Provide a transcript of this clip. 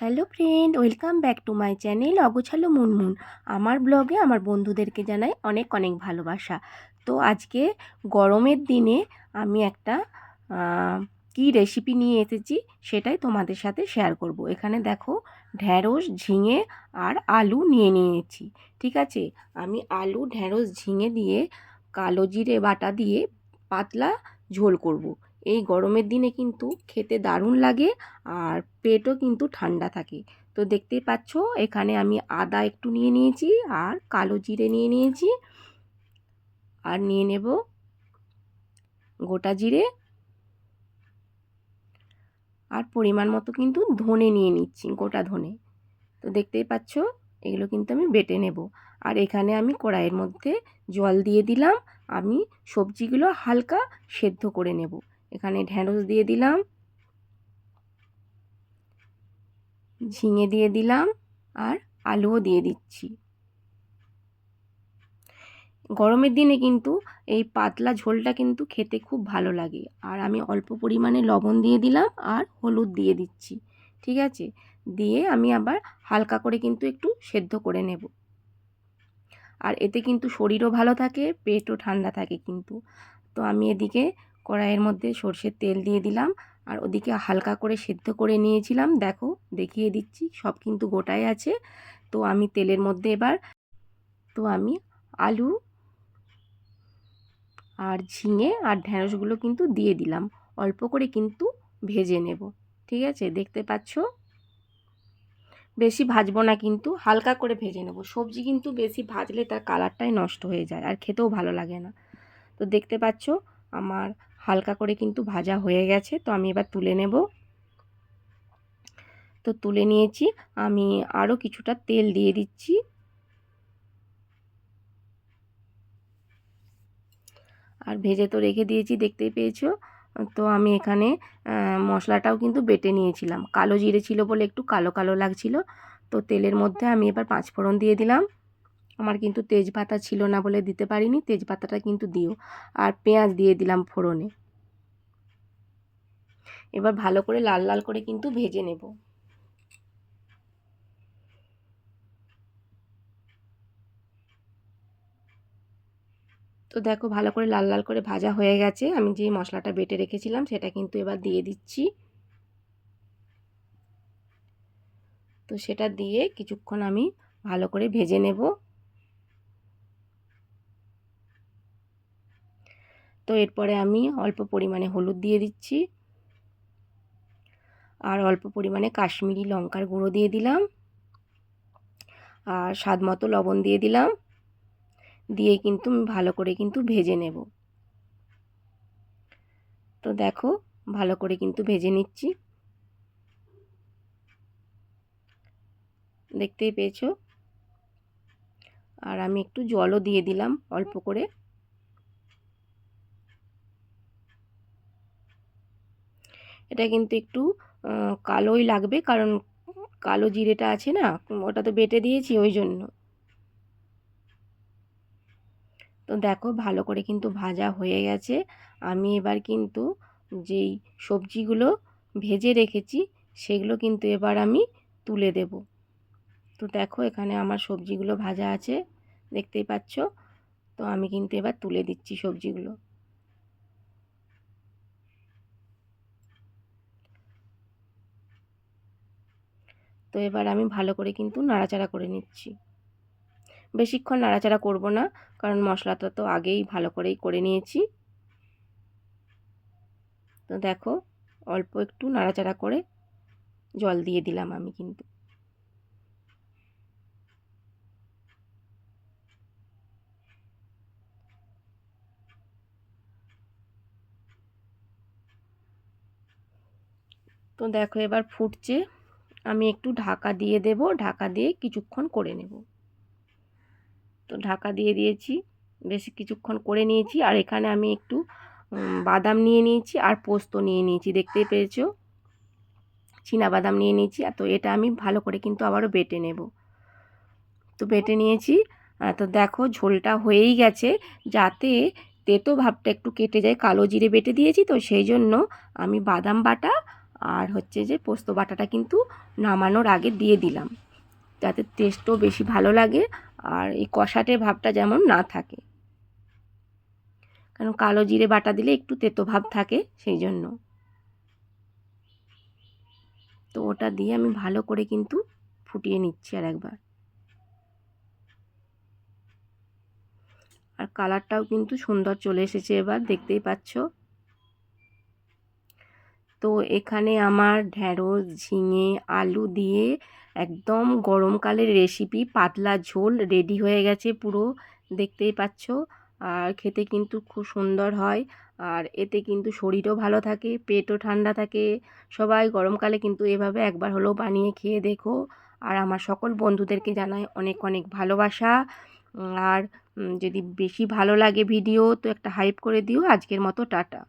Hello friend, welcome back to my channel অগোছালো মুনমুন। আমার ব্লগে আমার বন্ধুদেরকে জানাই অনেক অনেক ভালোবাসা। তো আজকে গরমের দিনে আমি একটা কি রেসিপি নিয়ে এসেছি সেটাই তোমাদের সাথে শেয়ার করব। এখানে দেখো, ঢ্যাঁড়স, ঝিঙে আর আলু নিয়ে নিয়েছি। ঠিক আছে, আমি আলু, ঢ্যাঁড়স, ঝিঙে দিয়ে কালো জিরে বাটা দিয়ে পাতলা ঝোল করব। এই গরমের দিনে কিন্তু খেতে দারুণ লাগে আর পেটও কিন্তু ঠান্ডা থাকে। তো দেখতেই পাচ্ছ, এখানে আমি আদা একটু নিয়ে নিয়েছি আর কালো জিরে নিয়ে নিয়েছি আর নিয়ে নেব গোটা জিরে আর পরিমাণ মতো কিন্তু ধনে নিয়ে নিচ্ছি, গোটা ধনে। তো দেখতেই পাচ্ছ, এগুলো কিন্তু আমি বেটে নেব। আর এখানে আমি কড়াইয়ের মধ্যে জল দিয়ে দিলাম। আমি সবজিগুলো হালকা সেদ্ধ করে নেব। এখানে ঢ্যাঁড়স দিয়ে দিলাম, ঝিঙে দিয়ে দিলাম আর আলুও দিয়ে দিচ্ছি। গরমের দিনে কিন্তু এই পাতলা ঝোলটা কিন্তু খেতে খুব ভালো লাগে। আর আমি অল্প পরিমাণে লবণ দিয়ে দিলাম আর হলুদ দিয়ে দিচ্ছি। ঠিক আছে, দিয়ে আমি আবার হালকা করে কিন্তু একটু সেদ্ধ করে নেব। আর এতে কিন্তু শরীরও ভালো থাকে, পেটও ঠান্ডা থাকে কিন্তু। তো আমি এদিকে কড়াইয়ের মধ্যে সর্ষের তেল দিয়ে দিলাম আর ওদিকে হালকা করে সেদ্ধ করে নিয়েছিলাম। দেখো, দেখিয়ে দিচ্ছি, সব কিন্তু গোটাই আছে। তো আমি তেলের মধ্যে এবার আমি আলু আর ঝিঙে আর ঢ্যাঁড়সগুলো কিন্তু দিয়ে দিলাম। অল্প করে কিন্তু ভেজে নেব। ঠিক আছে, দেখতে পাচ্ছ, বেশি ভাজবো না, কিন্তু হালকা করে ভেজে নেব। সবজি কিন্তু বেশি ভাজলে তার কালারটাই নষ্ট হয়ে যায় আর খেতেও ভালো লাগে না। তো দেখতে পাচ্ছ, আমার হালকা করে কিন্তু ভাজা হয়ে গেছে। তো আমি এবার তুলে নেব। তো তুলে নিয়েছি, আমি আরও কিছুটা তেল দিয়ে দিচ্ছি। আর ভেজে তো রেখে দিয়েছি, দেখতেই পেয়েছো। তো আমি এখানে মশলাটাও কিন্তু বেটে নিয়েছিলাম। কালো জিরে ছিল বলে একটু কালো কালো লাগছিল। তো তেলের মধ্যে আমি এবার পাঁচফোড়ন দিয়ে দিলাম। আমার কিন্তু তেজপাতা ছিল না বলে দিতে পারিনি, তেজপাতাটা কিন্তু দিও। আর পেঁয়াজ দিয়ে দিলাম ফোড়নে। এবার ভালো করে লাল লাল করে কিন্তু ভেজে নেব। তো দেখো, ভালো করে লাল লাল করে ভাজা হয়ে গেছে। আমি যে মশলাটা বেটে রেখেছিলাম সেটা কিন্তু এবার দিয়ে দিচ্ছি। তো সেটা দিয়ে কিছুক্ষণ আমি ভালো করে ভেজে নেব। তো এরপরে আমি অল্প পরিমাণে হলুদ দিয়ে দিচ্ছি আর অল্প পরিমাণে কাশ্মীরি লঙ্কার গুঁড়ো দিয়ে দিলাম আর স্বাদ মতো লবণ দিয়ে দিলাম। দিয়ে কিন্তু আমি ভালো করে কিন্তু ভেজে নেব। তো দেখো, ভালো করে কিন্তু ভেজে নিচ্ছি, দেখতেই পেয়েছো। আর আমি একটু জলও দিয়ে দিলাম অল্প করে। এটা কিন্তু একটু কালোই লাগবে, কারণ কালো জিরেটা আছে না, ওটা তো বেটে দিয়েছি ওই জন্য। তো দেখো, ভালো করে কিন্তু ভাজা হয়ে গেছে। আমি এবার কিন্তু যেই সবজিগুলো ভেজে রেখেছি সেগুলো কিন্তু এবার আমি তুলে দেব। তো দেখো, এখানে আমার সবজিগুলো ভাজা আছে, দেখতেই পাচ্ছ। তো আমি কিন্তু এবার তুলে দিচ্ছি সবজিগুলো। তো এবার আমি ভালো করে কিন্তু নাড়াচাড়া করে নিচ্ছি। বেশিক্ষণ নাড়াচাড়া করব না, কারণ মশলাটা তো আগেই ভালো করেই করে নিয়েছি। তো দেখো, অল্প একটু নাড়াচাড়া করে জল দিয়ে দিলাম আমি কিন্তু। তো দেখো, এবার ফুটছে। আমি একটু ঢাকা দিয়ে দেব, ঢাকা দিয়ে কিছুক্ষণ করে নেব। তো ঢাকা দিয়ে দিয়েছি, বেশি কিছুক্ষণ করে নিয়েছি। আর এখানে আমি একটু বাদাম নিয়ে নিয়েছি আর পোস্ত নিয়ে নিয়েছি, দেখতেই পেয়েছো, চীনা বাদাম নিয়ে নিয়েছি। তো এটা আমি ভালো করে কিন্তু আবারও বেটে নেব। তো বেটে নিয়েছি। তো দেখো, ঝোলটা হয়েই গেছে। যাতে তেতো ভাবটা একটু কেটে যায়, কালো জিরে বেটে দিয়েছি তো সেই জন্য আমি বাদাম বাটা আর হচ্ছে যে পোস্ত বাটাটা কিন্তু নামানোর আগে দিয়ে দিলাম, যাতে টেস্টও বেশি ভালো লাগে আর এই কষাটে ভাবটা যেমন না থাকে, কারণ কালো জিরে বাটা দিলে একটু তেতো ভাব থাকে সেই জন্য। তো ওটা দিয়ে আমি ভালো করে কিন্তু ফুটিয়ে নিচ্ছি আর একবার। আর কালারটাও কিন্তু সুন্দর চলে এসেছে, এবার দেখতেই পাচ্ছ। তো এখানে আমার ঢ্যাঁড়স, ঝিঙে, আলু দিয়ে একদম গরমকালের রেসিপি পাতলা ঝোল রেডি হয়ে গেছে পুরো, দেখতেই পাচ্ছ। আর খেতে কিন্তু খুব সুন্দর হয়, আর এতে কিন্তু শরীরও ভালো থাকে, পেটও ঠান্ডা থাকে। সবাই গরমকালে কিন্তু এভাবে একবার হলেও বানিয়ে খেয়ে দেখো। আর আমার সকল বন্ধুদেরকে জানাই অনেক অনেক ভালোবাসা। আর যদি বেশি ভালো লাগে ভিডিও তো একটা হাইপ করে দিও। আজকের মতো টাটা।